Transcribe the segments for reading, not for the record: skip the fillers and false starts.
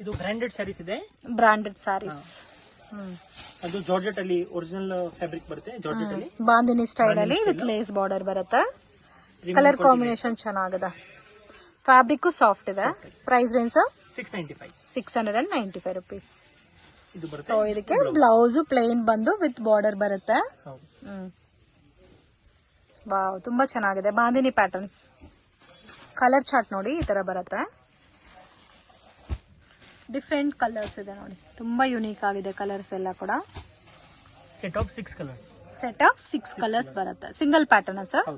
ಇದು ಬ್ರಾಂಡೆಡ್ ಸ್ಯಾರೀಸ್ ಇದೆ. ಬ್ರಾಂಡೆಡ್ ಸ್ಯಾರೀಸ್. ಅದು ಜಾರ್ಜೆಟ್ ಅಲ್ಲಿ ಒರಿಜಿನಲ್ ಫ್ಯಾಬ್ರಿಕ್ ಬರುತ್ತೆ. ಜಾರ್ಜೆಟ್ ಅಲ್ಲಿ ಬಾಂದಿನಿ ಸ್ಟೈಲ್ ಅಲ್ಲಿ ವಿತ್ ಲೇಸ್ ಬಾರ್ಡರ್ ಬರುತ್ತೆ. ಕಲರ್ ಕಾಂಬಿನೇಷನ್ ಚೆನ್ನಾಗಿದೆ. ಫ್ಯಾಬ್ರಿಕ್ ಸಾಫ್ಟ್ ಇದೆ. Price range 695 rupees. ಸೊ ಇದಕ್ಕೆ ಬ್ಲೌಸ್ ಪ್ಲೇನ್ ಬಂದು ವಿತ್ ಬಾರ್ಡರ್ ಬರುತ್ತೆ. ವಾವ್, ತುಂಬಾ ಚೆನ್ನಾಗಿದೆ. ಬಾಂದಿನಿ ಪ್ಯಾಟರ್ನ್ಸ್. ಕಲರ್ ಚಾರ್ಟ್ ನೋಡಿ ಈ ತರ ಬರುತ್ತೆ. ಡಿಫ್ರೆಂಟ್ ಕಲರ್ಸ್ ಇದೆ ನೋಡಿ, ತುಂಬಾ ಯುನೀಕ್ ಆಗಿದೆ ಕಲರ್ಸ್ ಎಲ್ಲ ಕೂಡ. Set of 6 colours. Set of 6 colours ಬರುತ್ತೆ. Single pattern sir.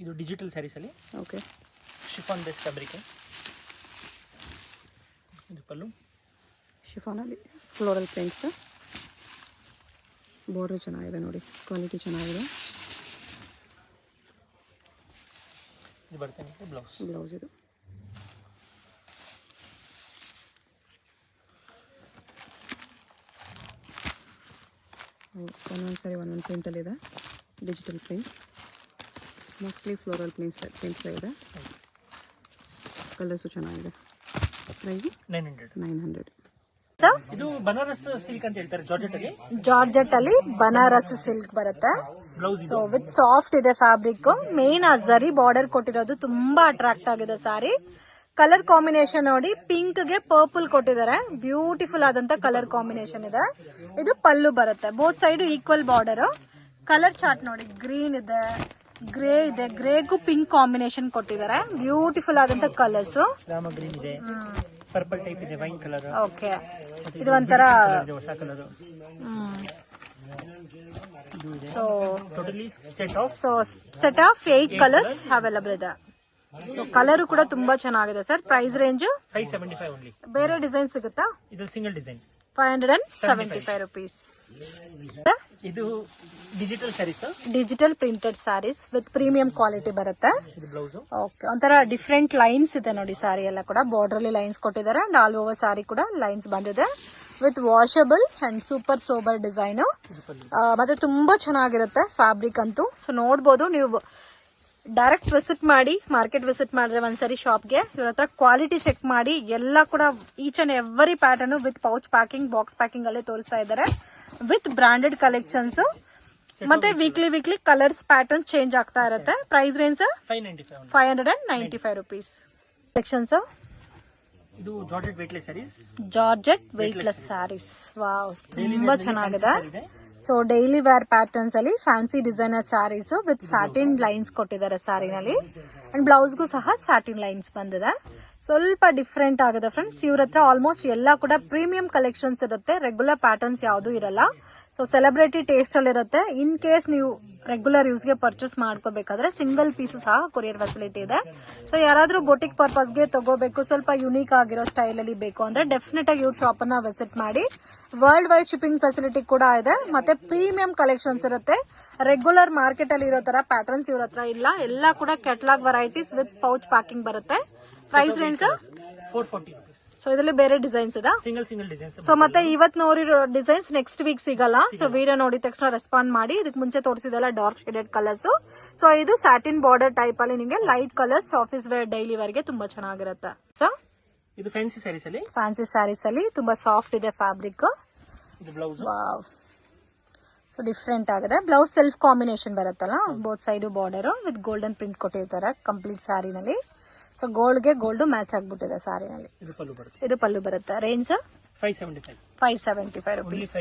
ಇದು ಡಿಜಿಟಲ್ ಸ್ಯಾರೀಸ್ ಅಲ್ಲಿ. ಓಕೆ. Chiffon base fabric. ಇದು ಪಲ್ಲು. ಶಿಫಾನ್ ಅಲ್ಲಿ ಫ್ಲೋರಲ್ ಪ್ರಿಂಟ್ಸ್. ಬಾರ್ಡರ್ ಚೆನ್ನಾಗಿದೆ ನೋಡಿ, ಕ್ವಾಲಿಟಿ ಚೆನ್ನಾಗಿದೆ. ಇದು ಬರುತ್ತೆ ಬ್ಲೌಸ್. ಬ್ಲೌಸ್ ಇದು. ಒಂದೊಂದ್ಸರಿ ಒಂದೊಂದು ಪ್ರಿಂಟಲ್ಲಿ ಇದೆ. Digital print, mostly floral prints ಇದೆ. ಕಲರ್ಸು ಚೆನ್ನಾಗಿದೆ. ಪ್ರೈಸ್ 900. ಇದು ಬನಾರಸ್ ಸಿಲ್ಕ್ ಅಂತ ಹೇಳ್ತಾರೆ. ಜಾರ್ಜೆಟ್ ಅಲ್ಲಿ ಬನಾರಸ್ ಸಿಲ್ಕ್ ಬರುತ್ತೆ. ಸೊ ವಿತ್ ಸಾಫ್ಟ್ ಇದೆ ಫ್ಯಾಬ್ರಿಕ್. ಮೇನ್ ಆ ಜರಿ ಬಾರ್ಡರ್ ಕೊಟ್ಟಿರೋದು ತುಂಬಾ ಅಟ್ರಾಕ್ಟ್ ಆಗಿದೆ ಸಾರಿ. ಕಲರ್ ಕಾಂಬಿನೇಷನ್ ನೋಡಿ, ಪಿಂಕ್ ಗೆ ಪರ್ಪಲ್ ಕೊಟ್ಟಿದ್ದಾರೆ. ಬ್ಯೂಟಿಫುಲ್ ಆದಂತ ಕಲರ್ ಕಾಂಬಿನೇಷನ್ ಇದೆ. ಇದು ಪಲ್ಲು ಬರುತ್ತೆ. Both side equal border. Colour chart ನೋಡಿ, ಗ್ರೀನ್ ಇದೆ, ಗ್ರೇ ಇದೆ. ಗ್ರೇಗೂ ಪಿಂಕ್ ಕಾಂಬಿನೇಷನ್ ಕೊಟ್ಟಿದ್ದಾರೆ. ಬ್ಯೂಟಿಫುಲ್ ಆದಂತ ಕಲರ್ಸ್. ಗ್ರೀನ್ ಇದೆ, ಪರ್ಪಲ್ ಟೈಪ್ ಇದೆ, ವೈನ್ ಕಲರ್. ಓಕೆ. ಇದು ಒಂಥರ ಹೊಸ colour. So totally set of 8 colours available ಇದೆ. ಸೊ ಕಲರ್ ಕೂಡ ತುಂಬಾ ಚೆನ್ನಾಗಿದೆ ಸರ್. Price range 575 only. ಬೇರೆ ಡಿಸೈನ್ ಸಿಗುತ್ತಾ? ಇದು ಸಿಂಗಲ್ ಡಿಸೈನ್ 575 rupees. ಇದು digital sarees. Digital printed saris with premium quality ಬರುತ್ತೆ. ಇದು ಬ್ಲೌಸ್. ಓಕೆ. ಒಂಥರ ಡಿಫ್ರೆಂಟ್ ಲೈನ್ಸ್ ಇದೆ ನೋಡಿ. ಸಾರಿ ಎಲ್ಲ ಕೂಡ ಬಾರ್ಡರ್ ಅಲ್ಲಿ ಲೈನ್ಸ್ ಕೊಟ್ಟಿದ್ದಾರೆ. ಅಂಡ್ ಆಲ್ ಓವರ್ ಸಾರಿ ಕೂಡ ಲೈನ್ಸ್ ಬಂದಿದೆ with washable and super sober design. ಮತ್ತೆ ತುಂಬಾ ಚೆನ್ನಾಗಿರುತ್ತೆ ಫ್ಯಾಬ್ರಿಕ್ ಅಂತೂ. ಸೊ ನೋಡ್ಬೋದು ನೀವು. ಡೈರೆಕ್ಟ್ ವಿಸಿಟ್ ಮಾಡಿ, ಮಾರ್ಕೆಟ್ ವಿಸಿಟ್ ಮಾಡಿದ್ರೆ ಒಂದ್ಸರಿ ಶಾಪ್ಗೆ, ಇವ್ರ ಹತ್ರ ಕ್ವಾಲಿಟಿ ಚೆಕ್ ಮಾಡಿ ಎಲ್ಲ ಕೂಡ each and every pattern with pouch packing, box packing ಅಲ್ಲೇ ತೋರಿಸ್ತಾ ಇದ್ದಾರೆ. With branded collections. ಮತ್ತೆ ವೀಕ್ಲಿ ಕಲರ್ಸ್ ಪ್ಯಾಟರ್ನ್ ಚೇಂಜ್ ಆಗ್ತಾ ಇರುತ್ತೆ. Price range 595 rupees. ಕಲೆಕ್ಷನ್ಸ್. ಇದು georgette weightless sarees. Georgette weightless sarees. Wow, ತುಂಬಾ ಚೆನ್ನಾಗಿದೆ. ಸೊ ಡೈಲಿ ವೇರ್ ಪ್ಯಾಟರ್ನ್ಸ್ ಅಲ್ಲಿ fancy designer sarees with satin lines ಕೊಟ್ಟಿದ್ದಾರೆ ಸ್ಯಾರಿನಲ್ಲಿ. ಅಂಡ್ ಬ್ಲೌಸ್ಗೂ ಸಹ ಸ್ಯಾಟಿನ್ ಲೈನ್ಸ್ ಬಂದಿದೆ. ಸ್ವಲ್ಪ ಡಿಫ್ರೆಂಟ್ ಆಗಿದೆ ಫ್ರೆಂಡ್ಸ್. ಇವ್ರ ಹತ್ರ ಆಲ್ಮೋಸ್ಟ್ ಎಲ್ಲ ಕೂಡ ಪ್ರೀಮಿಯಂ ಕಲೆಕ್ಷನ್ಸ್ ಇರುತ್ತೆ. ರೆಗ್ಯುಲರ್ ಪ್ಯಾಟರ್ನ್ಸ್ ಯಾವ್ದು ಇರಲ್ಲ. ಸೊ ಸೆಲೆಬ್ರಿಟಿ ಟೇಸ್ಟ್ ಅಲ್ಲಿ ಇರುತ್ತೆ. ಇನ್ ಕೇಸ್ ನೀವು ರೆಗ್ಯುಲರ್ ಯೂಸ್ ಗೆ ಪರ್ಚೇಸ್ ಮಾಡ್ಕೋಬೇಕಾದ್ರೆ ಸಿಂಗಲ್ ಪೀಸ್ ಸಹ ಕೊರಿಯರ್ ಫೆಸಿಲಿಟಿ ಇದೆ. ಸೊ ಯಾರಾದ್ರೂ ಬೊಟಿಕ್ ಪರ್ಪಸ್ ಗೆ ತಗೋಬೇಕು, ಸ್ವಲ್ಪ ಯುನೀಕ್ ಆಗಿರೋ ಸ್ಟೈಲ್ ಅಲ್ಲಿ ಬೇಕು ಅಂದ್ರೆ ಡೆಫಿನೆಟ್ ಆಗಿ ಇವ್ರ ಶಾಪ್ ಅನ್ನ ವಿಸಿಟ್ ಮಾಡಿ. ವರ್ಲ್ಡ್ ವೈಡ್ ಶಿಪ್ಪಿಂಗ್ ಫೆಸಿಲಿಟಿ ಕೂಡ ಇದೆ. ಮತ್ತೆ ಪ್ರೀಮಿಯಂ ಕಲೆಕ್ಷನ್ಸ್ ಇರುತ್ತೆ. ರೆಗ್ಯುಲರ್ ಮಾರ್ಕೆಟ್ ಅಲ್ಲಿ ಇರೋ ತರ ಪ್ಯಾಟರ್ನ್ಸ್ ಇವ್ರ ಹತ್ರ ಇಲ್ಲ. ಎಲ್ಲ ಕೂಡ catalogue varieties with pouch packing ಬರುತ್ತೆ. Price range 440 rupees. ಸೊ ಇದರಲ್ಲಿ ಬೇರೆ ಡಿಸೈನ್ಸ್ ಇದೆ. Single designs. ಸೊ ಮತ್ತೆ ಇವತ್ ನೋಡಿರೋ ಡಿಸೈನ್ಸ್ ನೆಕ್ಸ್ಟ್ ವೀಕ್ ಸಿಗಲ್ಲ. ಸೊ ವಿಡಿಯೋ ನೋಡಿದ ತಕ್ಷಣ ರೆಸ್ಪಾಂಡ್ ಮಾಡಿ. ಇದಕ್ಕೆ ಮುಂಚೆ ತೋರಿಸಿದೆಲ್ಲ ಡಾರ್ಕ್ ಶೇಡೆಡ್ ಕಲರ್ಸ್. ಸೊ ಇದು ಸ್ಯಾಟಿನ್ ಬಾರ್ಡರ್ ಟೈಪ್ ಅಲ್ಲಿ ನಿಮಗೆ light colours office wear, daily wear ಗೆ ತುಂಬಾ ಚೆನ್ನಾಗಿರುತ್ತೆ. ಸೊ ಇದು ಫ್ಯಾನ್ಸಿ ಸ್ಯಾರೀಸ್ ಅಲ್ಲಿ. ಫ್ಯಾನ್ಸಿ ಸ್ಯಾರೀಸ್ ಅಲ್ಲಿ ತುಂಬಾ ಸಾಫ್ಟ್ ಇದೆ ಫ್ಯಾಬ್ರಿಕ್. ಇದು ಬ್ಲೌಸ್. ವಾವ್, ಸೊ ಡಿಫ್ರೆಂಟ್ ಆಗಿದೆ. ಬ್ಲೌಸ್ ಸೆಲ್ಫ್ ಕಾಂಬಿನೇಷನ್ ಬರುತ್ತಲ್ಲ, both side border with golden print ಕೊಟ್ಟಿರ್ತಾರೆ ಕಂಪ್ಲೀಟ್ ಸ್ಯಾರಿನಲ್ಲಿ. ಸೊ ಗೋಲ್ಡ್ಗೆ ಗೋಲ್ಡ್ ಮ್ಯಾಚ್ ಆಗ್ಬಿಟ್ಟಿದೆ ಸ್ಯಾರಿನಲ್ಲಿ. ಇದು ಪಲ್ಲು ಬರುತ್ತೆ. Range 575 rupees.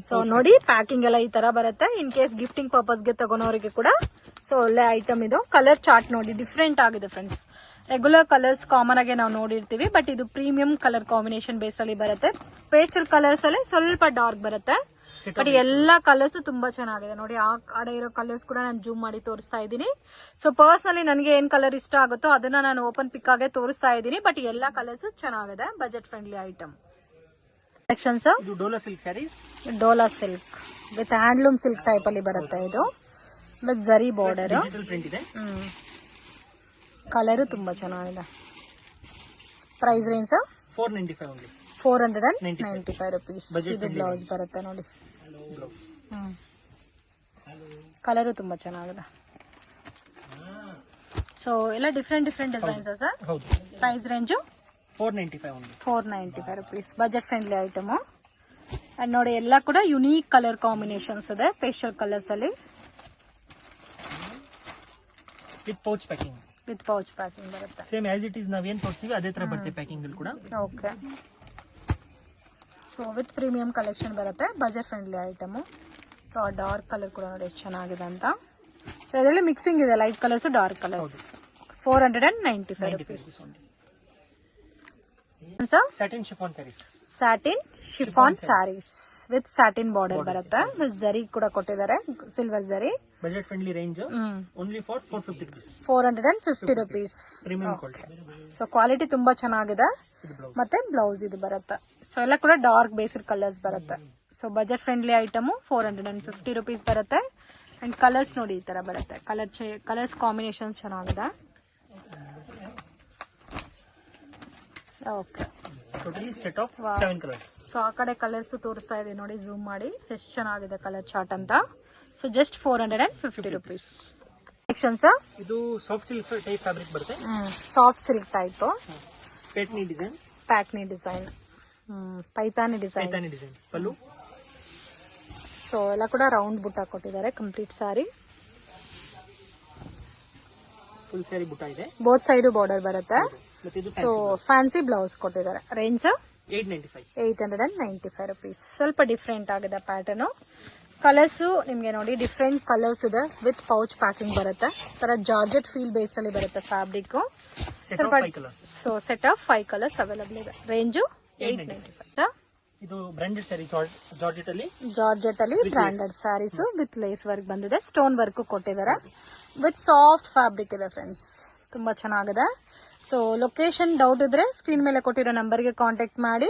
ಸೊ ನೋಡಿ, ಪ್ಯಾಕಿಂಗ್ ಎಲ್ಲ ಈ ತರ ಬರುತ್ತೆ. ಇನ್ ಕೇಸ್ ಗಿಫ್ಟಿಂಗ್ ಪರ್ಪಸ್ ಗೆ ತಗೋನವರಿಗೆ ಕೂಡ ಸೊ ಒಳ್ಳೆ ಐಟಮ್ ಇದು. ಕಲರ್ ಚಾರ್ಟ್ ನೋಡಿ, ಡಿಫ್ರೆಂಟ್ ಆಗಿದೆ ಫ್ರೆಂಡ್ಸ್. ರೆಗ್ಯುಲರ್ ಕಲರ್ಸ್ ಕಾಮನ್ ಆಗಿ ನಾವು ನೋಡಿರ್ತೀವಿ, ಬಟ್ ಇದು ಪ್ರೀಮಿಯಂ ಕಲರ್ ಕಾಂಬಿನೇಷನ್ ಬೇಸ್ ಅಲ್ಲಿ ಬರುತ್ತೆ. ಪೇಸ್ಟಲ್ ಕಲರ್ಸ್ ಅಲ್ಲಿ ಸ್ವಲ್ಪ ಡಾರ್ಕ್ ಬರುತ್ತೆ. ಬಟ್ ಎಲ್ಲಾ ಕಲರ್ಸ್ ತುಂಬಾ ಚೆನ್ನಾಗಿದೆ ನೋಡಿ. ಆ ಕಡೆ ಇರೋ ಕಲರ್ಸ್ ಕೂಡ ನಾನು ಜೂಮ್ ಮಾಡಿ ತೋರಿಸ್ತಾ ಇದ್ದೀನಿ. ಸೊ ಪರ್ಸನಲಿ ನನಗೆ ಏನ್ ಕಲರ್ ಇಷ್ಟ ಆಗುತ್ತೋ ಅದನ್ನ ನಾನು ಓಪನ್ ಪಿಕ್ ಆಗಿ ತೋರಿಸ್ತಾ ಇದ್ದೀನಿ. ಬಟ್ ಎಲ್ಲಾ ಕಲರ್ಸ್ ಚೆನ್ನಾಗಿದೆ. Budget friendly item. Collections. Dola silk with handloom silk type ಅಲ್ಲಿ ಬರುತ್ತೆ. ಇದು ವಿತ್ ಜರಿ ಬಾರ್ಡರ್. ಕಲರ್ ತುಂಬಾ ಚೆನ್ನಾಗಿದೆ. Price range 495 rupees. ಇದು ಬ್ಲೌಸ್ ಬರುತ್ತೆ ನೋಡಿ. ಕಲರು ತುಂಬಾ ಚೆನ್ನಾಗಿದೆ. ಸೊ ಎಲ್ಲ ಡಿಫ್ರೆಂಟ್ ಡಿಸೈನ್ಸ್ ಸರ್. ಹೌದು. Price range 495 only. 495 rupees. Budget friendly item. And ನೋಡಿ ಎಲ್ಲ ಕೂಡ ಯುನೀಕ್ ಕಲರ್ ಕಾಂಬಿನೇಷನ್ಸ್ ಇದೆ, ಪೇಸ್ಟಲ್ ಕಲರ್ಸ್ ಅಲ್ಲಿ with pouch packing. With pouch packing ಬರುತ್ತೆ. ಸೇಮ್ ಆಸ್ ಇಟ್ ಈಸ್ ನಾವೇನ್ ತೋರಿಸ್ತೀವಿ ಅದೇ ತರ ಬರುತ್ತೆ ಪ್ಯಾಕಿಂಗ್ ಅಲ್ಲಿ ಕೂಡ. Okay. So with premium collection ಬರುತ್ತೆ, ಬಜೆಟ್ ಫ್ರೆಂಡ್ಲಿ ಐಟಮು. ಸೊ ಆ ಡಾರ್ಕ್ ಕಲರ್ ಕೂಡ ನೋಡಿ ಎಷ್ಟು ಚೆನ್ನಾಗಿದೆ ಅಂತ. ಸೊ ಇದರಲ್ಲಿ ಮಿಕ್ಸಿಂಗ್ ಇದೆ, light colours dark colours. 495 rupees. Satin chiffon sarees. Satin chiffon sarees with satin border ಬರುತ್ತೆ. ವಿತ್ ಜರಿ ಕೂಡ ಕೊಟ್ಟಿದ್ದಾರೆ, silver zari. Budget friendly range only for 450 rupees. 450 rupees. Premium quality. So quality ತುಂಬಾ ಚೆನ್ನಾಗಿದೆ. ಮತ್ತೆ ಬ್ಲೌಸ್ ಇದು ಬರುತ್ತೆ. ಸೊ ಎಲ್ಲ ಕೂಡ ಡಾರ್ಕ್ ಬೇಸ್ಡ್ ಕಲರ್ಸ್ ಬರುತ್ತೆ. So budget friendly item 450 rupees ಬರುತ್ತೆ. ಅಂಡ್ ಕಲರ್ಸ್ ನೋಡಿ ಈ ತರ ಬರುತ್ತೆ. ಕಲರ್ಸ್ ಕಾಂಬಿನೇಷನ್ ಚೆನ್ನಾಗಿದೆ. Okay. Totally set of 7 colours. So ಆ ಕಡೆ ಕಲರ್ಸ್ ತೋರಿಸ್ತಾ ಇದೆ ನೋಡಿ, ಝೂಮ್ ಮಾಡಿ ಎಷ್ಟು ಚೆನ್ನಾಗಿದೆ ಕಲರ್ ಚಾರ್ಟ್ ಅಂತ. So just 450 rupees. ಇದು ಸಾಫ್ಟ್ ಸಿಲ್ಕ್ ಟೈಪ್ ಫ್ಯಾಬ್ರಿಕ್ ಬರುತ್ತೆ. Soft silk type. ಪೇಟ್ನಿ ಡಿಸೈನ್. ಪ್ಯಾಕ್ನಿ design. Paithani design. Pallu. So ಎಲ್ಲ ಕೂಡ ರೌಂಡ್ ಬುಟ್ಟ ಕೊಟ್ಟಿದ್ದಾರೆ. ಕಂಪ್ಲೀಟ್ ಸಾರಿ. ಫುಲ್ ಸ್ಯಾರಿ ಬುಟ್ಟ ಇದೆ. ಬೋತ್ ಸೈಡ್ ಬಾರ್ಡರ್ ಬರುತ್ತೆ. ಇದು ಸೊ ಫ್ಯಾನ್ಸಿ ಬ್ಲೌಸ್ ಕೊಟ್ಟಿದ್ದಾರೆ. Range 895 rupees. ಸ್ವಲ್ಪ ಡಿಫ್ರೆಂಟ್ ಆಗಿದೆ ಪ್ಯಾಟರ್ನ್. ಕಲರ್ಸ್ ನಿಮ್ಗೆ ನೋಡಿ ಡಿಫ್ರೆಂಟ್ ಕಲರ್ಸ್ ಇದೆ. ವಿತ್ ಪೌಚ್ ಪ್ಯಾಕಿಂಗ್ ಬರುತ್ತೆ. ತರ ಜಾರ್ಜೆಟ್ ಫೀಲ್ ಬೇಸ್ ಅಲ್ಲಿ ಬರುತ್ತೆ fabric. So set of 5 colours available ಇದೆ. ರೇಂಜು 895. ಇದು ಬ್ರಾಂಡೆಡ್ ಸ್ಯಾರಿ ಜಾರ್ಜೆಟ್ ಅಲ್ಲಿ branded sarees with lace work ಬಂದಿದೆ. ಸ್ಟೋನ್ ವರ್ಕ್ ಕೊಟ್ಟಿದ್ದಾರೆ. ವಿತ್ ಸಾಫ್ಟ್ ಫ್ಯಾಬ್ರಿಕ್ ಇದೆ ಫ್ರೆಂಡ್ಸ್. ತುಂಬಾ ಚೆನ್ನಾಗಿದೆ. ಸೊ ಲೊಕೇಶನ್ ಡೌಟ್ ಇದ್ರೆ ಸ್ಕ್ರೀನ್ ಮೇಲೆ ಕೊಟ್ಟಿರೋ ನಂಬರ್ಗೆ ಕಾಂಟ್ಯಾಕ್ಟ್ ಮಾಡಿ.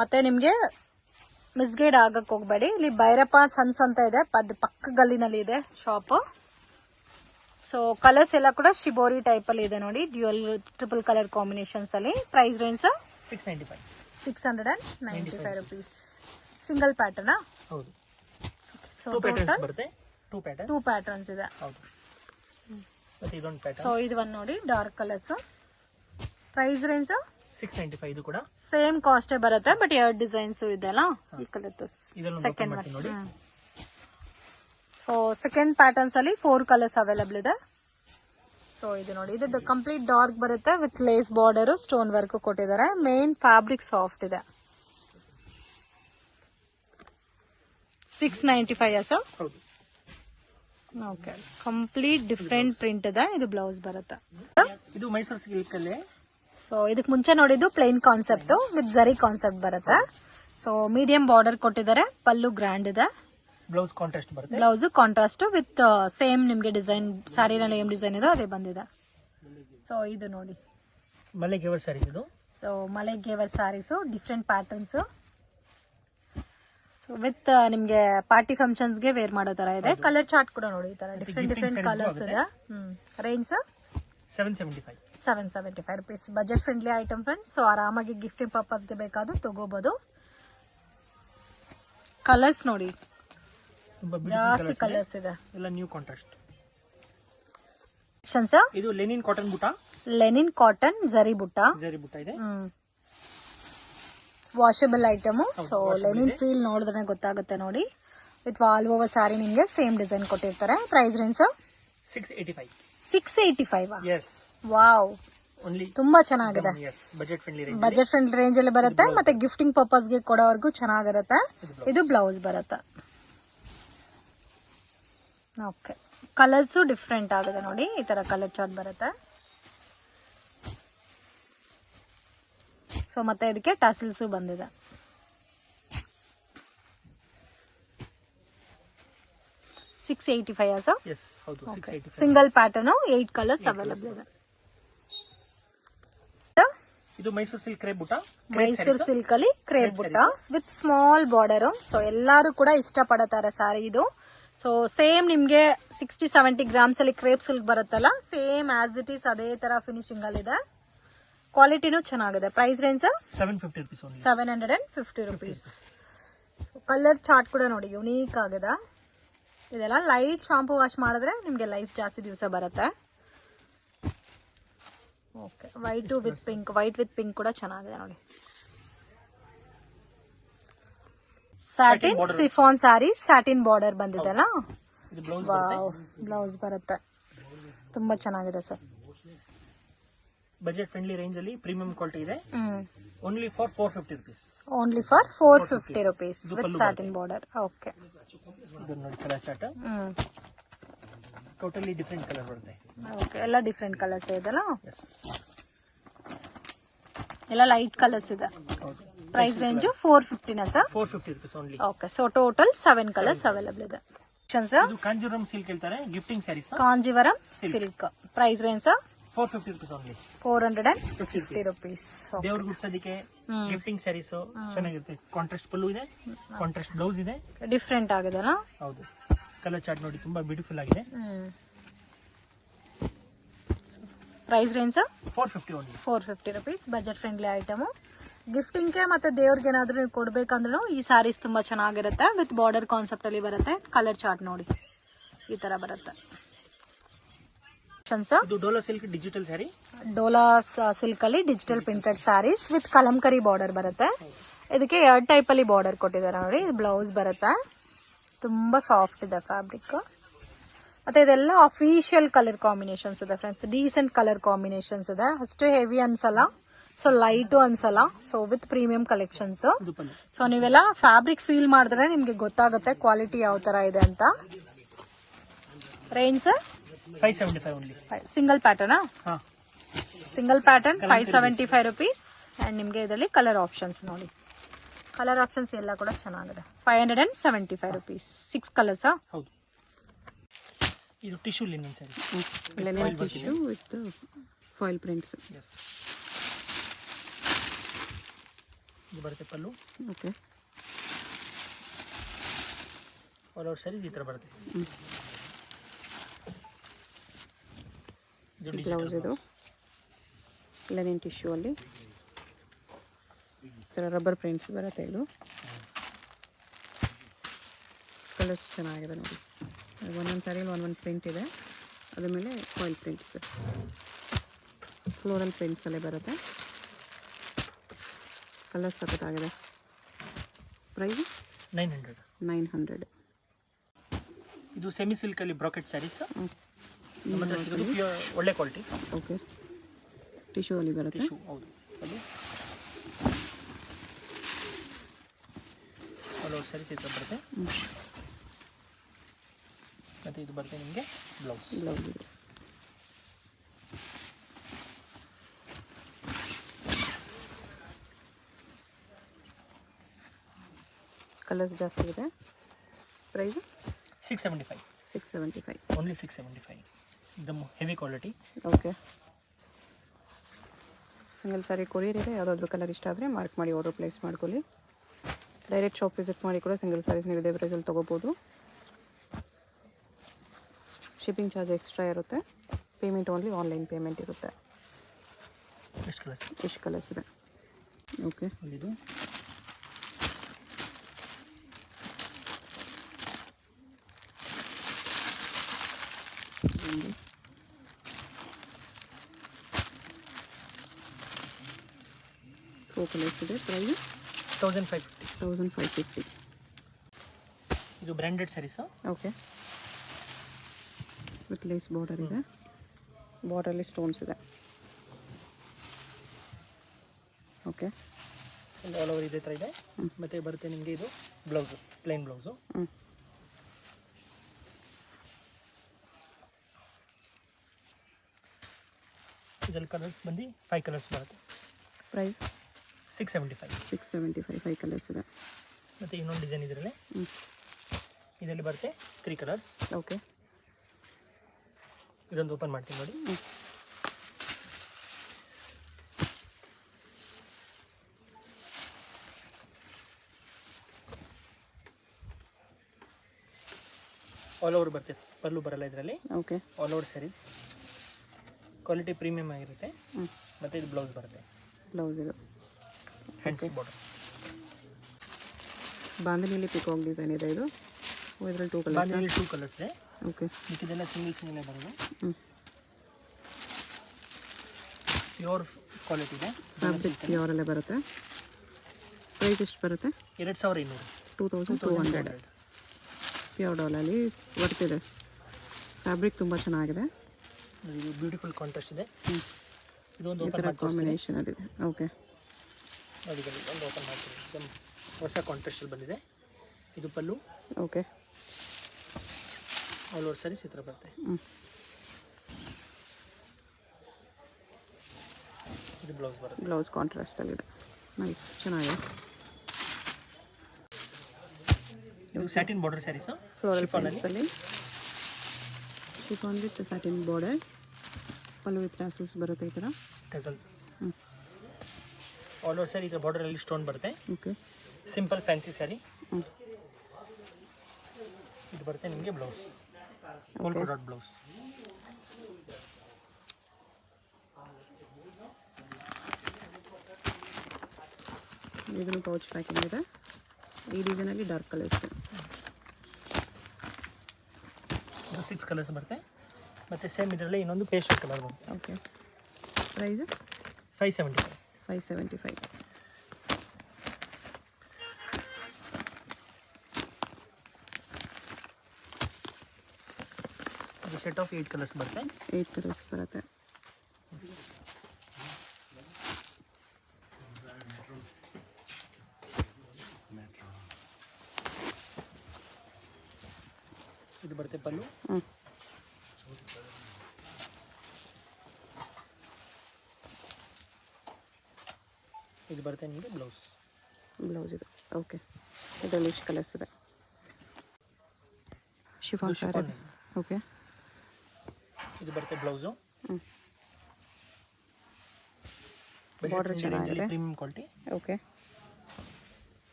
ಮತ್ತೆ ನಿಮ್ಗೆ ಮಿಸ್ಗೈಡ್ ಆಗಕ್ ಹೋಗ್ಬೇಡಿ. ಇಲ್ಲಿ ಭೈರಪ್ಪ ಸನ್ಸ್ ಅಂತ ಇದೆ, ಪಕ್ಕ ಗಲ್ಲಿನಲ್ಲಿ ಇದೆ ಶಾಪ್. ಸೊ ಕಲರ್ಸ್ ಎಲ್ಲ ಕೂಡ ಶಿಬೋರಿ ಟೈಪ್ ಅಲ್ಲಿ ಇದೆ ನೋಡಿ, ಡ್ಯೂಯಲ್ ಟ್ರಿಪಲ್ ಕಲರ್ ಕಾಂಬಿನೇಷನ್ಸ್ ಅಲ್ಲಿ. Price range 695 rupees. Single pattern. ಹೌದು. ಸೊ ಟೂ ಪ್ಯಾಟರ್ನ್ಸ್ ಇದೆ. ಸೊ ಇದು ಒಂದು ನೋಡಿ ಡಾರ್ಕ್ ಕಲರ್ಸ್. Price range 695. ಇದು ಕೂಡ ಸೇಮ್ ಕಾಸ್ಟ್ ಬರುತ್ತೆ, ಬಟ್ 2 ಡಿಸೈನ್ಸ್ ಇದೆಲ್ಲ. ಈ ಕಲರ್ ಸೆಕೆಂಡ್ ನೋಡಿ. ಸೊ ಸೆಕೆಂಡ್ ಪ್ಯಾಟರ್ನ್ಸ್ ಅಲ್ಲಿ 4 ಕಲರ್ಸ್ ಅವೈಲಬಲ್ ಇದೆ. ಸೊ ಇದು ನೋಡಿ, ಇದು ಕಂಪ್ಲೀಟ್ ಡಾರ್ಕ್ ಬರುತ್ತೆ with lace border, stone work ಕೊಟ್ಟಿದ್ದಾರೆ. ಮೇನ್ ಫ್ಯಾಬ್ರಿಕ್ ಸಾಫ್ಟ್ ಇದೆ. 695 sir. Okay. Complete different print ಇದೆ. ಇದು ಬ್ಲೌಸ್ ಬರುತ್ತೆ. ಇದು ಮೈಸೂರು ಸಿಲ್ಕ್ ಅಲ್ಲಿ. ಸೊ ಇದಕ್ ಮುಂಚೆ ನೋಡಿದ್ದು ಪ್ಲೇನ್ ಕಾನ್ಸೆಪ್ಟ್ ವಿತ್ ಜರಿ ಕಾನ್ಸೆಪ್ಟ್ ಬರುತ್ತೆ. ಸೊ ಮೀಡಿಯಂ ಬಾರ್ಡರ್ ಕೊಟ್ಟಿದ್ದಾರೆ. ಪಲ್ಲು ಗ್ರ್ಯಾಂಡ್ ಇದೆ. ಬ್ಲೌಸ್ ಕಾಂಟ್ರಾಸ್ಟ್ ಬರುತ್ತೆ. ಬ್ಲೌಸ್ ಕಾಂಟ್ರಾಸ್ಟ್ ವಿತ್ ಸೇಮ್ ನಿಮ್ಗೆ ಡಿಸೈನ್ ಸಾರಿನಲ್ಲಿ ಏನ್ ಡಿಸೈನ್ ಇದೆ ಅದೇ ಬಂದಿದೆ. ಸೊ ಇದು ನೋಡಿ ಮಲೆಗೇವರ್ ಸ್ಯಾರೀಸ್ ಇದು. ಸೊ ಮಲೆಗೇವರ್ saris different patterns. So with ನಿಮ್ಗೆ ಪಾರ್ಟಿ ಫಂಕ್ಷನ್ಸ್ ಗೆ ವೇರ್ ಮಾಡೋ ತರ ಇದೆ. ಕಲರ್ ಚಾರ್ಟ್ ಕೂಡ ನೋಡಿ, ಈ ತರ ಡಿಫ್ರೆಂಟ್ ಕಲರ್ಸ್ ಇದೆ. Range 775 rupees. Budget friendly item friends. So ಆರಾಮಾಗಿ ಗಿಫ್ಟಿಂಗ್ ಪರ್ಪಸ್ ಗೆ ಬೇಕಾದ್ರೂ ತಗೋಬಹುದು. ಕಲರ್ಸ್ ನೋಡಿ ಜಾಸ್ತಿ ಕಲರ್ಸ್ ಇದೆ. ಎಲ್ಲ ನ್ಯೂ ಕಾಂಟ್ರಾಸ್ಟ್. ಇದು ಲೆನಿನ್ ಕಾಟನ್ ಬುಟ್ಟ. ಲೆನಿನ್ ಕಾಟನ್ ಜರಿ ಬುಟ್ಟ ಇದೆ. Washable item. So linen feel ನೋಡಿದ್ರೆ ಗೊತ್ತಾಗುತ್ತೆ ನೋಡಿ. ವಿತ್ ಆಲ್ ಓವರ್ ಸಾರಿ ನಿಮ್ಗೆ ಸೇಮ್ ಡಿಸೈನ್ ಕೊಟ್ಟಿರ್ತಾರೆ. Price range 685. ವಾವ್, ತುಂಬಾ ಚೆನ್ನಾಗಿದೆ. ಬಜೆಟ್ ಫ್ರೆಂಡ್ಲಿ ರೇಂಜ್ ಅಲ್ಲಿ ಬರುತ್ತೆ. ಮತ್ತೆ ಗಿಫ್ಟಿಂಗ್ ಪರ್ಪಸ್ ಗೆ ಕೊಡೋವರೆಗೂ ಚೆನ್ನಾಗಿರುತ್ತೆ. ಇದು ಬ್ಲೌಸ್ ಬರುತ್ತೆ. ಓಕೆ. ಕಲರ್ಸ್ ಡಿಫ್ರೆಂಟ್ ಆಗಿದೆ ನೋಡಿ, ಈ ತರ ಕಲರ್ ಚಾರ್ಟ್ ಬರುತ್ತೆ. ಸೊ ಮತ್ತೆ ಇದಕ್ಕೆ ಟಾಸಿಲ್ಸ್ ಬಂದಿದೆ. ಸಿಂಗಲ್ ಪ್ಯಾಟರ್ನ್ 8 ಕಲರ್ಸ್ ಅವೈಲಬಲ್ ಇದೆ. ಇದು ಮೈಸೂರು ಸಿಲ್ಕ್ ಕ್ರೇಪ್ ಬುಟ್ಟ. ಮೈಸೂರು ಸಿಲ್ಕ್ ಅಲ್ಲಿ ಕ್ರೇಪ್ ಬುಟ್ಟ ವಿತ್ ಸ್ಮಾಲ್ ಬಾರ್ಡರ್. ಸೊ ಎಲ್ಲಾರು ಕೂಡ ಇಷ್ಟಪಡತಾರೆ ಸಾರಿ ಇದು. ಸೊ ಸೇಮ್ ನಿಮ್ಗೆ 60-70 ಗ್ರಾಮ್ಸ್ ಅಲ್ಲಿ ಕ್ರೇಪ್ ಸಿಲ್ಕ್ ಬರುತ್ತಲ್ಲ, ಸೇಮ್ ಆಸ್ ಇಟ್ ಈಸ್ ಅದೇ ತರ ಫಿನಿಶಿಂಗ್ ಅಲ್ಲಿ ಇದೆ. ಕ್ವಾಲಿಟಿನೂ ಚೆನ್ನಾಗಿದೆ. Price range 750 rupees. Colour chart ಕೂಡ ನೋಡಿ ಯುನೀಕ್ ಆಗಿದೆ. ಇದೆಲ್ಲ ಲೈಟ್ ಶಾಂಪೂ ವಾಶ್ ಮಾಡಿದ್ರೆ ನಿಮ್ಗೆ ಲೈಫ್ ಜಾಸ್ತಿ ದಿವಸ ಬರುತ್ತೆ. Okay, white with pink, white with pink ಕೂಡ ಚೆನ್ನಾಗಿದೆ ನೋಡಿ. Satin chiffon sari, satin border ಬಂದಿದೆಲ್ಲ. ಇದು ಬ್ಲೌಸ್ ವಾವ್, ಬ್ಲೌಸ್ ಬರುತ್ತೆ. ತುಂಬಾ ಚೆನ್ನಾಗಿದೆ ಸರ್. ಬಜೆಟ್ ಫ್ರೆಂಡ್ಲಿ ರೇಂಜ್ ಅಲ್ಲಿ ಪ್ರೀಮಿಯಂ ಕ್ವಾಲಿಟಿ ಇದೆ. Only for 450 rupees. Only for 450 rupees with satin border. Okay, ಇದು ನೋಡಿ colour chart. Totally different colour ಬರುತ್ತೆ. ಓಕೆ, ಎಲ್ಲ ಡಿಫರೆಂಟ್ ಕಲರ್ಸ್ ಇದೆಲ್ಲ. ಎಸ್, ಎಲ್ಲ ಲೈಟ್ ಕಲರ್ಸ್ ಇದೆ. Price range 450 sir? 450 rupees only. Okay, so total 7 colours available ಇದೆ. ಇದು Kanjeevaram silk ಹೇಳ್ತಾರೆ, gifting sarees. Kanjeevaram silk price range sir? 450 rupees only. 450 rupees. ದೇವ್ರ ಗುಡ್ಸೋದಕ್ಕೆ ಗಿಫ್ಟಿಂಗ್ ಸ್ಯಾರೀಸ್ ಚೆನ್ನಾಗಿರುತ್ತೆ. ಕಾಂಟ್ರಾಸ್ಟ್ ಪಲ್ಲು ಇದೆ, ಕಾಂಟ್ರಾಸ್ಟ್ ಬ್ಲೌಸ್ ಇದೆ. ಡಿಫ್ರೆಂಟ್ ಆಗಿದೆಲ್ಲ. ಹೌದು, ಕಲರ್ ಚಾರ್ಟ್ ನೋಡಿ ತುಂಬಾ ಬ್ಯೂಟಿಫುಲ್ ಆಗಿದೆ. Price range sir? 450 only. 450 rupees. Budget friendly item. ಗಿಫ್ಟಿಂಗ್ಗೆ ಮತ್ತೆ ದೇವ್ರಿಗೆ ಏನಾದ್ರು ನೀವು ಕೊಡ್ಬೇಕಂದ್ರೂ ಈ ಸ್ಯಾರೀಸ್ ತುಂಬಾ ಚೆನ್ನಾಗಿರುತ್ತೆ. ವಿತ್ ಬಾರ್ಡರ್ ಕಾನ್ಸೆಪ್ಟ್ ಅಲ್ಲಿ ಬರುತ್ತೆ. ಕಲರ್ ಚಾರ್ಟ್ ನೋಡಿ ಈ ತರ ಬರುತ್ತೆ. ಇದು Dola silk digital sari. Dola silk ಅಲ್ಲಿ digital printed saris with Kalamkari border ಬರುತ್ತೆ. ಇದಕ್ಕೆ 2 ಟೈಪ್ ಅಲ್ಲಿ ಬಾರ್ಡರ್ ಕೊಟ್ಟಿದ್ದಾರೆ ನೋಡಿ. ಬ್ಲೌಸ್ ಬರುತ್ತೆ. ತುಂಬಾ ಸಾಫ್ಟ್ ಇದೆ ಫ್ಯಾಬ್ರಿಕ್. ಮತ್ತೆ ಇದೆಲ್ಲ ಅಫಿಷಿಯಲ್ ಕಲರ್ ಕಾಂಬಿನೇಷನ್ಸ್ ಇದೆ ಫ್ರೆಂಡ್ಸ್. ಡೀಸೆಂಟ್ ಕಲರ್ ಕಾಂಬಿನೇಷನ್ಸ್ ಇದೆ. ಅಷ್ಟು ಹೆವಿ ಅನ್ಸಲ್ಲ, ಸೊ ಲೈಟು ಅನ್ಸಲ್ಲ. So with premium collections. So ನೀವೆಲ್ಲ ಫ್ಯಾಬ್ರಿಕ್ ಫೀಲ್ ಮಾಡಿದ್ರೆ ನಿಮ್ಗೆ ಗೊತ್ತಾಗುತ್ತೆ ಕ್ವಾಲಿಟಿ ಯಾವ ತರ ಇದೆ ಅಂತ. Range 575 only. Single pattern. Single pattern 575 rupees. And ನಿಮ್ಗೆ ಇದರಲ್ಲಿ ಕಲರ್ ಆಪ್ಷನ್ಸ್ ನೋಡಿ. ಕಲರ್ ಆಪ್ಷನ್ಸ್ ಎಲ್ಲ ಕೂಡ ಚೆನ್ನಾಗಿದೆ. 575 rupees. 6 ಕಲರ್ಸ್. ಹೌದು, ಇದು tissue linen sari. Linen tissue with foil prints. S, ಇದು ಬರುತ್ತೆ ಪಲ್ಲು. ಓಕೆ, ಆಲ್ ಓವರ್ ಸ್ಯಾರಿ ಈ ತರ ಬರುತ್ತೆ. ಬ್ಲೌಸ್ ಇದು ಲಿನನ್ ಟಿಶ್ಯೂ ಅಲ್ಲಿ ರಬ್ಬರ್ ಪ್ರಿಂಟ್ಸ್ ಬರುತ್ತೆ. ಇದು ಕಲರ್ಸ್ ಚೆನ್ನಾಗಿದೆ ನೋಡಿ. ಒಂದೊಂದು ಸ್ಯಾರಿಯಲ್ಲಿ ಒಂದೊಂದು ಪ್ರಿಂಟ್ ಇದೆ. ಅದ್ರ ಮೇಲೆ ಫಾಯಿಲ್ ಪ್ರಿಂಟ್ಸ್, ಫ್ಲೋರಲ್ ಪ್ರಿಂಟ್ಸ್ ಅಲ್ಲೇ ಬರುತ್ತೆ. ಕಲರ್ಸ್ ಸಖತ್ತಾಗಿದೆ. ಪ್ರೈಸ್ 900. ಇದು ಸೆಮಿ ಸಿಲ್ಕ್ ಅಲ್ಲಿ ಬ್ರಾಕೆಟ್ ಸ್ಯಾರೀಸ್. ಒಳ್ಳೆ ಕ್ವಾಲಿಟಿ. ಓಕೆ, ಟಿಶ್ಯೂ ಅಲ್ಲಿ ಬರುತ್ತೆ. ಟಿಶ್ಯೂ, ಹೌದು. ಅದು ಆಲ್ ಓವರ್ ಸ್ಯಾರೀಸ್ ಈ ಥರ ಬರುತ್ತೆ. ಮತ್ತೆ ಇದು ಬರುತ್ತೆ ನಿಮಗೆ ಬ್ಲೌಸ್. ಇದೆ. ಕಲರ್ಸ್ ಜಾಸ್ತಿ ಇದೆ. ಪ್ರೈಸ್ 675. ಓನ್ಲಿ 675. ಇದು heavy quality. Okay, single sari courier ಇದೆ. ಯಾವುದಾದ್ರೂ ಕಲರ್ ಇಷ್ಟ ಆದರೆ ಮಾರ್ಕ್ ಮಾಡಿ ಆರ್ಡರ್ ಪ್ಲೇಸ್ ಮಾಡ್ಕೊಳ್ಳಿ. ಡೈರೆಕ್ಟ್ ಶಾಪ್ ವಿಸಿಟ್ ಮಾಡಿ ಕೂಡ ಸಿಂಗಲ್ ಸ್ಯಾರೀಸ್ ನೀವು ಇದೇ ಪ್ರೈಸಲ್ಲಿ ತೊಗೋಬೋದು. ಶಿಪ್ಪಿಂಗ್ ಚಾರ್ಜ್ ಎಕ್ಸ್ಟ್ರಾ ಇರುತ್ತೆ. ಪೇಮೆಂಟ್ ಓನ್ಲಿ ಆನ್ಲೈನ್ ಪೇಮೆಂಟ್ ಇರುತ್ತೆ. ಎಷ್ಟು ಕಲರ್ಸ್ ಇದೆ? ಓಕೆ, ಇದು ಕಲರ್ಸ್ ಇದೆ. ಪ್ರೈಸ್ 1550. ಇದು branded sarees. Okay, with lace border ಇದೆ. ಬಾರ್ಡರಲ್ಲಿ ಸ್ಟೋನ್ಸ್ ಇದೆ. ಓಕೆ, ಆಲ್ ಓವರ್ ಇದೇ ಥರ ಇದೆ. ಮತ್ತೆ ಬರುತ್ತೆ ನಿಮಗೆ ಇದು ಬ್ಲೌಸು, ಪ್ಲೇನ್ ಬ್ಲೌಸು. ಇದರಲ್ಲಿ ಕಲರ್ಸ್ ಬಂದು 5 ಕಲರ್ಸ್ ಬರುತ್ತೆ. ಪ್ರೈಸ್ 675. 5 ಕಲರ್ಸ್ ಇದೆ. ಮತ್ತು ಇನ್ನೊಂದು ಡಿಸೈನ್ ಇದರಲ್ಲಿ ಇದರಲ್ಲಿ ಬರುತ್ತೆ 3 ಕಲರ್ಸ್. ಓಕೆ, ಇದೊಂದು ಓಪನ್ ಮಾಡ್ತೀನಿ ನೋಡಿ. ಆಲ್ ಓವರ್ ಬರುತ್ತೆ, ಪಲ್ಲು ಬರಲ್ಲ ಇದರಲ್ಲಿ. Okay, all over sarees quality premium ಆಗಿರುತ್ತೆ. ಮತ್ತು ಇದು ಬ್ಲೌಸ್ ಬರುತ್ತೆ. ಬ್ಲೌಸ್ ಇದು ಹ್ಯಾಂಡ್ಸ್ ಬಾರ್ಡರ್. ಬಾಂಧನಿಯಲ್ಲಿ ಪಿಕಾಕ್ ಡಿಸೈನ್ ಇದೆ. ಇದು ಇದರಲ್ಲಿ 2 ಕಲರ್ಸ್. ಬಾಂಧನಿಯಲ್ಲಿ 2 ಕಲರ್ಸ್ ಇದೆ. ಓಕೆ, ಇದೆಲ್ಲ ಸಿಂಗಲ್ ಬರೋದು. ಪ್ಯೂರ್ ಕ್ವಾಲಿಟಿ ಇದೆ. ಫ್ಯಾಬ್ರಿಕ್ ಪ್ಯೂರಲ್ಲೇ ಬರುತ್ತೆ. ಪ್ರೈಸ್ ಎಷ್ಟು ಬರುತ್ತೆ? 2200. 2200 ಪ್ಯೂರ್ ಡಾಲಲ್ಲಿ ಬರ್ತಿದೆ. ಫ್ಯಾಬ್ರಿಕ್ ತುಂಬ ಚೆನ್ನಾಗಿದೆ. ಇದು ಬ್ಯೂಟಿಫುಲ್ ಕಾಂಟ್ರಾಸ್ಟ್ ಇದೆ. ಇದೊಂದು ಈ ಓಪನ್ ಥರ ಕಾಂಬಿನೇಷನಲ್ಲಿದೆ. ಓಕೆ, ನೋಡಿ ಬನ್ನಿ, ಒಂದು ಓಪನ್ ಮಾಡ್ತೀನಿ. एकदम ಹೊಸ ಕಾಂಟ್ರಾಸ್ಟಲ್ಲಿ ಬಂದಿದೆ. ಇದು ಪಲ್ಲು. ಓಕೆ, ಆಲ್ ಓವರ್ ಸ್ಯಾರೀಸ್ ಈ ಥರ ಬರುತ್ತೆ. ಇದು ಬ್ಲೌಸ್ ಬರುತ್ತೆ. ಬ್ಲೌಸ್ ಕಾಂಟ್ರಾಸ್ಟಲ್ಲಿದೆ. ನೈಸ್, ಚೆನ್ನಾಗಿದೆ. ಇದು ಸ್ಯಾಟಿನ್ ಬಾರ್ಡರ್ ಸ್ಯಾರೀಸು. ಫ್ಲೋರಲ್ ಪ್ರಿಂಟ್ಸಲ್ಲಿ chiffon with satin border, pallu with tassels ಬರುತ್ತೆ ಈ ಥರ. ಟಸಲ್ಸ್ ಆಲ್ ಓವರ್ ಸ್ಯಾರಿ ಈ ಥರ ಬಾರ್ಡರಲ್ಲಿ ಸ್ಟೋನ್ ಬರುತ್ತೆ. Okay, simple fancy sari. ಇದು ಬರುತ್ತೆ ನಿಮಗೆ ಬ್ಲೌಸ್, ಪೋಲ್ಕಾ ಡಾಟ್ ಬ್ಲೌಸ್. ಇದನ್ನು ಪೌಚ್ ಪ್ಯಾಕಿಂಗ್ ಇದೆ. ಈ ಡಿಸೈನಲ್ಲಿ ಡಾರ್ಕ್ ಕಲರ್ಸ್. ಇದು 6 ಕಲರ್ಸ್ ಬರುತ್ತೆ. ಮತ್ತು ಸೇಮ್ ಇದರಲ್ಲಿ ಇನ್ನೊಂದು ಪೇಸ್ಟಲ್ ಕಲರ್ ಬರುತ್ತೆ. Okay, price 575. 575. ಇದು ಸೆಟ್ ಆಫ್ 8 ಕಲರ್ಸ್ ಬರುತ್ತೆ. 8 ಕಲರ್ಸ್ ಬರುತ್ತೆ. ಇದು ಬರುತ್ತೆ ಪಲ್ಲು. ಇದು ಬರುತ್ತೆ ನಿಮಗೆ ಬ್ಲೌಸ್. ಬ್ಲೌಸ್ ಇದೆ. ಓಕೆ, ಇದರಲ್ಲಿ ಇಷ್ಟು ಕಲರ್ಸ್ ಇದೆ. ಶಿಫಾನ್ ಸ್ಯಾರಿ. ಓಕೆ, ಇದು ಬರುತ್ತೆ ಬ್ಲೌಸು. ಬಾರ್ಡರ್ ಚೆನ್ನಾಗಿದೆ. Premium quality. ಓಕೆ,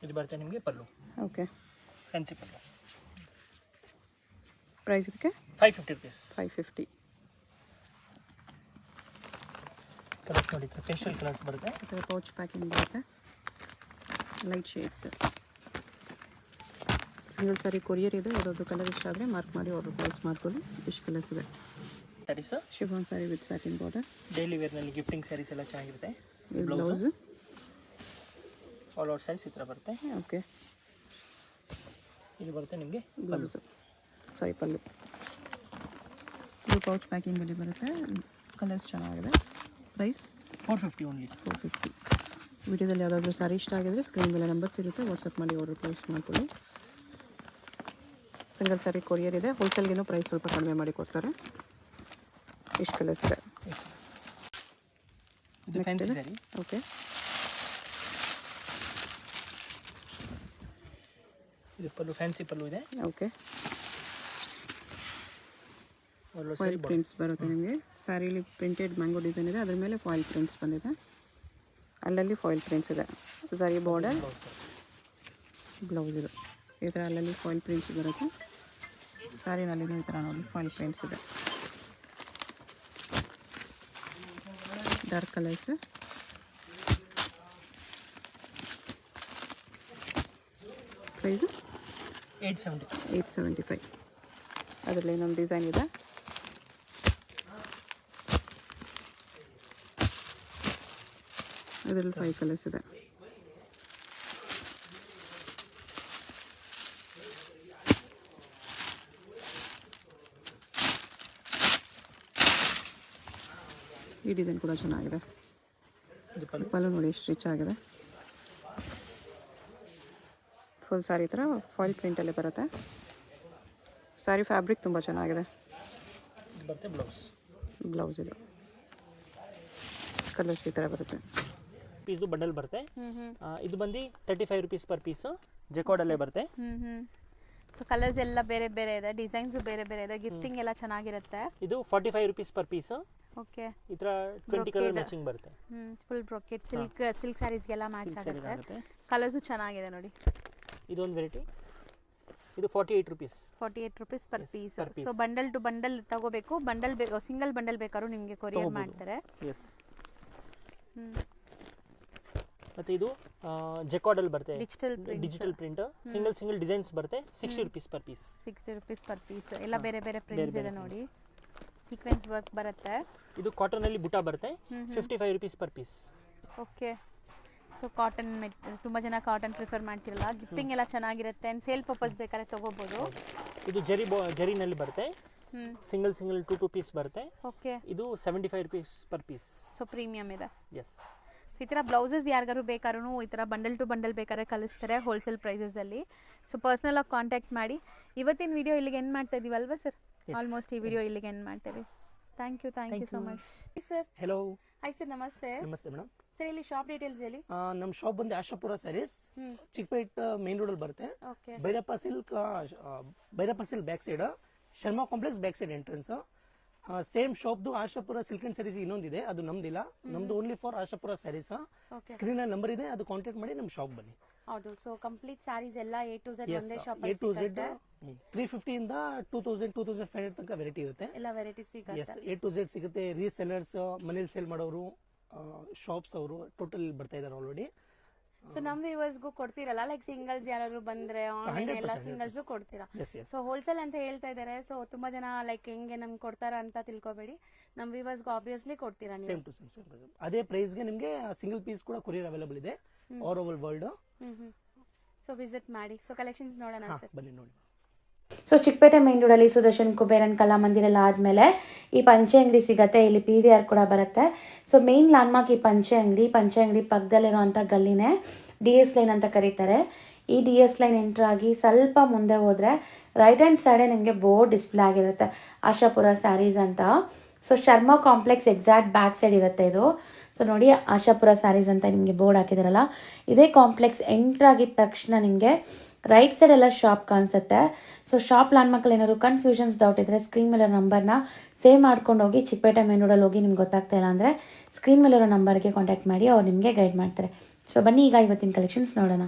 ಇದು ಬರುತ್ತೆ ನಿಮಗೆ ಪಲ್ಲು. ಓಕೆ, ಫ್ಯಾನ್ಸಿ ಪಲ್ಲು. ಪ್ರೈಸ್ ಇದಕ್ಕೆ 550 rupees. 550. ಕಲರ್ಸ್ ನೋಡಿ, ಪೇಸ್ಟಲ್ ಕಲರ್ಸ್ ಬರುತ್ತೆ. ಇದರ ಪೌಚ್ ಪ್ಯಾಕಿಂಗ್ ಬರುತ್ತೆ. Light shades. ಸಿಂಗಲ್ ಸಾರಿ ಕೊರಿಯರ್ ಇದೆ. ಯಾವುದಾದ್ರು ಕಲರ್ ಇಷ್ಟ ಆದರೆ ಮಾರ್ಕ್ ಮಾಡಿ ಆರ್ಡರ್ ಪ್ಲೇಸ್ ಮಾಡ್ಕೊಳ್ಳಿ. ಇಷ್ಟು ಕಲರ್ಸ್ ಇದೆ. Saris chiffon sari with satin border. Daily ವೇರ್ನಲ್ಲಿ ಗಿಫ್ಟಿಂಗ್ ಸ್ಯಾರೀಸ್ ಎಲ್ಲ ಚೆನ್ನಾಗಿರುತ್ತೆ. ಬ್ಲೌಸ್ ಆಲ್ ಓವರ್ ಸ್ಯಾರೀಸ್ ಈ ಥರ ಬರುತ್ತೆ. ಓಕೆ, ಇದು ಬರುತ್ತೆ ನಿಮಗೆ ಬ್ಲೌಸು, ಸಾರಿ ಪಲ್ಲು. ಇದು ಪೌಚ್ ಪ್ಯಾಕಿಂಗಲ್ಲಿ ಬರುತ್ತೆ. ಕಲರ್ಸ್ ಚೆನ್ನಾಗಿದೆ. Price 450 only. 450. ವಿಡಿಯೋದಲ್ಲಿ ಯಾವುದಾದ್ರೂ ಸಾರಿ ಇಷ್ಟ ಆಗಿದ್ರೆ ಸ್ಕ್ರೀನ್ ಮೇಲೆ ನಂಬರ್ಸ್ ಇರುತ್ತೆ, ವಾಟ್ಸಪ್ ಮಾಡಿ ಆರ್ಡರ್ ಪ್ಲೇಸ್ ಮಾಡ್ಕೊಳ್ಳಿ. ಸಿಂಗಲ್ ಸಾರಿ ಕೊರಿಯರ್ ಇದೆ. ಹೋಲ್ಸೇಲ್ಗಿನೂ ಪ್ರೈಸ್ ಸ್ವಲ್ಪ ಕಡಿಮೆ ಮಾಡಿ ಕೊಡ್ತಾರೆ. ಇಷ್ಟು ಕಲರ್ಸ್ ಇದೆ. ಇದು ಫ್ಯಾನ್ಸಿ ಸ್ಯಾರಿ. ಓಕೆ, ಇದು ಪಲ್ಲು, ಫ್ಯಾನ್ಸಿ ಪಲ್ಲು ಇದೆ. Okay, all over foil sari prints ಬರುತ್ತೆ ನಿಮಗೆ. ಸ್ಯಾರಿಲಿ ಪ್ರಿಂಟೆಡ್ ಮ್ಯಾಂಗೋ ಡಿಸೈನ್ ಇದೆ, ಅದ್ರ ಮೇಲೆ ಫಾಯಿಲ್ ಪ್ರಿಂಟ್ಸ್ ಬಂದಿದೆ. ಅಲ್ಲಲ್ಲಿ ಫಾಯಿಲ್ ಪ್ರಿಂಟ್ಸ್ ಇದೆ. ಸಾರಿ ಬಾರ್ಡರ್, ಬ್ಲೌಸ್ ಇದೆ. ಈ ಥರ ಅಲ್ಲಲ್ಲಿ ಫಾಯಿಲ್ ಪ್ರಿಂಟ್ಸ್ ಬರುತ್ತೆ. ಸ್ಯಾರಿನಲ್ಲಿ ಈ ಥರ ನೋಡಿ ಫಾಯಿಲ್ ಪ್ರಿಂಟ್ಸ್ ಇದೆ. Dark colours. ಪ್ರೈಸು 875. ಅದರಲ್ಲಿ ಇನ್ನೊಂದು ಡಿಸೈನ್ ಇದೆ. ಅದರಲ್ಲಿ 5 ಕಲರ್ಸ್ ಇದೆ. ಈ ಡಿಸೈನ್ ಕೂಡ ಚೆನ್ನಾಗಿದೆ. ಪಲ್ಲು ನೋಡಿ ಎಷ್ಟು ರಿಚ್ ಆಗಿದೆ. ಫುಲ್ ಸ್ಯಾರಿ ಥರ ಫಾಯಿಲ್ ಪ್ರಿಂಟಲ್ಲೇ ಬರುತ್ತೆ. ಸ್ಯಾರಿ ಫ್ಯಾಬ್ರಿಕ್ ತುಂಬ ಚೆನ್ನಾಗಿದೆ. ಬ್ಲೌಸ್ ಇದು ಕಲರ್ಸ್ ಈ ಥರ ಬರುತ್ತೆ. ಪೀಸು ಬಂಡಲ್ ಬರುತ್ತೆ. ಇದು ಬಂದು 35 rupees ಪರ್ ಪೀಸು. ಜೆಕಾರ್ಡಲ್ಲೇ ಬರುತ್ತೆ. ಸೊ ಕಲರ್ಸ್ ಎಲ್ಲ ಬೇರೆ ಬೇರೆ ಇದೆ, ಡಿಸೈನ್ಸು ಬೇರೆ ಬೇರೆ ಇದೆ. ಗಿಫ್ಟಿಂಗ್ ಎಲ್ಲ ಚೆನ್ನಾಗಿರುತ್ತೆ. ಇದು 45 rupees ಪರ್ ಪೀಸು. ಓಕೆ, ಈ ಥರ 20 ಕಲರ್ ಮ್ಯಾಚಿಂಗ್ ಬರುತ್ತೆ. ಫುಲ್ ಬ್ರೊಕೆಟ್ ಸಿಲ್ಕ್ ಸ್ಯಾರೀಸ್ಗೆಲ್ಲ ಮ್ಯಾಚ್ ಆಗುತ್ತೆ. ಕಲರ್ಸು ಚೆನ್ನಾಗಿದೆ ನೋಡಿ. ಇದೊಂದು ವೆರೈಟಿ. ಇದು 48 rupees. 48 rupees per piece. So bundle to bundle ತಗೋಬೇಕು. ಬಂಡಲ್ ಸಿಂಗಲ್ ಬಂಡಲ್ ಬೇಕಾದ್ರೂ ನಿಮಗೆ ಕೊರಿಯರ್ ಮಾಡ್ತಾರೆ. ಎಸ್. ಮತ್ತೆ ಇದು ಜೆಕಾರ್ಡಲ್ಲಿ ಬರುತ್ತೆ. Digital print. ಸಿಂಗಲ್ ಡಿಸೈನ್ಸ್ ಬರುತ್ತೆ. 60 rupees per piece. 60 rupees per piece. ಎಲ್ಲ ಬೇರೆ ಬೇರೆ ಪ್ರಿಂಟ್ಸ್ ಇದೆ ನೋಡಿ. ಸೀಕ್ವೆನ್ಸ್ ವರ್ಕ್ ಬರುತ್ತೆ. ಇದು ಕಾಟನ್ ಅಲ್ಲಿ ಬುಟ್ಟ ಬರುತ್ತೆ 55 rupees per piece. Okay, so cotton ತುಂಬ ಜನ ಕಾಟನ್ ಪ್ರಿಫರ್ ಮಾಡ್ತಿರಲ್ಲ, ಗಿಫ್ಟಿಂಗ್ ಎಲ್ಲ ಚೆನ್ನಾಗಿರುತ್ತೆ ಆ್ಯಂಡ್ ಸೇಲ್ ಪರ್ಪಸ್ ಬೇಕಾದ್ರೆ ತೊಗೋಬೋದು. ಇದು ಜರಿನಲ್ಲಿ ಬರುತ್ತೆ, ಸಿಂಗಲ್ 2 ಪೀಸ್ ಬರುತ್ತೆ. ಓಕೆ, ಇದು 75 rupees per piece. So premium ಇದೆ. ಎಸ್. ಸೊ ಈ ಥರ ಬ್ಲೌಸಸ್ ಯಾರಿಗಾರು ಬೇಕಾದ್ರೂ ಈ ಥರ ಬಂಡಲ್ ಟು ಬಂಡಲ್ ಬೇಕಾದ್ರೆ ಕಳಿಸ್ತಾರೆ ಹೋಲ್ಸೇಲ್ ಪ್ರೈಸಸಲ್ಲಿ. ಸೊ ಪರ್ಸ್ನಲಾಗಿ ಕಾಂಟ್ಯಾಕ್ಟ್ ಮಾಡಿ. ಇವತ್ತಿನ ವಿಡಿಯೋ ಇಲ್ಲಿಗೆ ಎಂಡ್ ಮಾಡ್ತಾ ಇದೀವಿ ಅಲ್ವಾ ಸರ್? ಆಲ್ಮೋಸ್ಟ್ ಈ ವಿಡಿಯೋ ಇಲ್ಲಿಗೆ ಎಂಡ್ ಮಾಡ್ತೇವೆ. Thank you so much sir. Hello. Hi sir, ನಮಸ್ತೆ. ನಮಸ್ತೆ ಮೇಡಮ್. ಸರ್ ಇಲ್ಲಿ ಶಾಪ್ ಡೀಟೇಲ್ಸ್ ಹೇಳಿ. ನಮ್ಮ ಶಾಪ್ ಬಂದು ಆಶಾಪುರ ಸ್ಯಾರೀಸ್, ಚಿಕ್ಕಪೇಟ್ ಮೇನ್ ರೋಡ್ ಅಲ್ಲಿ ಬರುತ್ತೆ. Okay, Bhairappa silk back side, Sharma complex back side entrance. Same ಶಾಪ್ದು ಆಶಾಪುರ ಸಿಲ್ಕ್ ಅಂಡ್ ಸ್ಯಾರೀಸ್ ಇನ್ನೊಂದಿದೆ, ಅದು ನಮ್ದಿಲ್ಲ. ನಮ್ದು only for Ashapura sarees. Screen ಅಲ್ಲಿ ನಂಬರ್ ಇದೆ, ಅದು ಕಾಂಟ್ಯಾಕ್ಟ್ ಮಾಡಿ ನಮ್ಮ ಶಾಪ್ ಬನ್ನಿ. ಹೌದು. ಸೊ ಕಂಪ್ಲೀಟ್ ಸ್ಯಾರೀಸ್ ಎಲ್ಲ A to Z ಒಂದೇ ಶಾಪ್ A to Z 350 ಇಂದ 2500 ತನಕ ವೆರೈಟಿ ಇರುತ್ತೆ. ಎಲ್ಲ ವೆರೈಟಿ ಸಿಗುತ್ತೆ. A to Z ಸಿಗುತ್ತೆ. ರೀಸೆಲ್ಲರ್ಸ್, ಮನೇಲಿ ಸೇಲ್ ಮಾಡೋರು, ಶಾಪ್ಸ್ ಅವರು ಟೋಟಲ್ ಬರ್ತಾ ಇದಾರೆ ಆಲ್ರೆಡಿ. ಸೊ ನಮ್ ವ್ಯೂವರ್ಸ್ಗೂ ಕೊಡ್ತೀರಲ್ಲ, ಲೈಕ್ ಸಿಂಗಲ್ಸ್ ಯಾರಾದ್ರು ಬಂದ್ರೆ ಆನ್ಲೈನ್ ಎಲ್ಲ ಸಿಂಗಲ್ಸ್ ಕೊಡ್ತೀರಾ? ಸೊ ಹೋಲ್ಸೇಲ್ ಅಂತ ಹೇಳ್ತಾ ಇದಾರೆ. ಸೊ ತುಂಬಾ ಜನ ಲೈಕ್ ಹೆಂಗೆ ನಮ್ಗೆ ಕೊಡ್ತಾರ ಅಂತ ತಿಳ್ಕೊಬೇಡಿ, ನಮ್ ವ್ಯೂವರ್ಸ್ಗೂ ಆಬ್ವಿಯಸ್ಲಿ ಕೊಡ್ತೀರಾ ನೀವು. ಸೇಮ್ ಟು ಸೇಮ್ ಅದೇ ಪ್ರೈಸ್ಗೆ ನಿಮಗೆ ಸಿಂಗಲ್ ಪೀಸ್ ಕೂಡ ಕೊರಿಯರ್ ಅವೈಲೇಬಲ್ ಇದೆ all over world. So visit ಮಾಡಿ. ಸೊ ಕಲೆಕ್ಷನ್ಸ್ ನೋಡೋಣ ಸರ್, ಬನ್ನಿ ನೋಡಿ. ಸೊ ಚಿಕ್ಕಪೇಟೆ ಮೇನ್ ರೋಡಲ್ಲಿ ಸುದರ್ಶನ್ ಕುಬೇರನ್ ಕಲಾಮಂದಿರ ಎಲ್ಲ ಆದಮೇಲೆ ಈ ಪಂಚೆ ಅಂಗಡಿ ಸಿಗುತ್ತೆ. ಇಲ್ಲಿ PVR ಕೂಡ ಬರುತ್ತೆ. ಸೊ ಮೇನ್ ಲ್ಯಾಂಡ್ಮಾರ್ಕ್ ಈ ಪಂಚೆ ಅಂಗಡಿ ಪಕ್ಕದಲ್ಲಿರುವಂಥ ಗಲ್ಲಿನೇ DS ಲೈನ್ ಅಂತ ಕರೀತಾರೆ. ಈ DS ಲೈನ್ ಎಂಟ್ರ್ ಆಗಿ ಸ್ವಲ್ಪ ಮುಂದೆ ಹೋದರೆ ರೈಟ್ ಹ್ಯಾಂಡ್ ಸೈಡೇ ನಿಮಗೆ ಬೋರ್ಡ್ ಡಿಸ್ಪ್ಲೇ ಆಗಿರುತ್ತೆ, ಆಶಾಪುರ ಸ್ಯಾರೀಸ್ ಅಂತ. So Sharma complex exact back side ಇರುತ್ತೆ ಇದು. ಸೊ ನೋಡಿ, ಆಶಾಪುರ ಸ್ಯಾರೀಸ್ ಅಂತ ನಿಮಗೆ ಬೋರ್ಡ್ ಹಾಕಿದಾರಲ್ಲ, ಇದೇ ಕಾಂಪ್ಲೆಕ್ಸ್ ಎಂಟ್ರ್ ಆಗಿದ ತಕ್ಷಣ ನಿಮಗೆ ರೈಟ್ ಸೈಡ್ ಎಲ್ಲ ಶಾಪ್ ಕಾಣಿಸುತ್ತೆ. ಸೊ ಶಾಪ್ ಲ್ಯಾಂಡ್ಮಾರ್ಕಲ್ಲಿ ಏನಾದ್ರು ಕನ್ಫ್ಯೂಷನ್ಸ್ ಡೌಟ್ ಇದ್ದರೆ ಸ್ಕ್ರೀನ್ ಮೇಲೆ ನಂಬರ್ನ ಸೇವ್ ಮಾಡ್ಕೊಂಡು ಹೋಗಿ. ಚಿಕ್ಕಪೇಟೆ ಮೇನ್ ರೋಡಲ್ಲಿ ಹೋಗಿ ನಿಮ್ಗೆ ಗೊತ್ತಾಗ್ತಾ ಇಲ್ಲ ಅಂದರೆ ಸ್ಕ್ರೀನ್ ಮೇಲಿರೋ ನಂಬರ್ಗೆ ಕಾಂಟ್ಯಾಕ್ಟ್ ಮಾಡಿ, ಅವ್ರು ನಿಮಗೆ ಗೈಡ್ ಮಾಡ್ತಾರೆ. ಸೊ ಬನ್ನಿ ಈಗ ಇವತ್ತಿನ ಕಲೆಕ್ಷನ್ಸ್ ನೋಡೋಣ.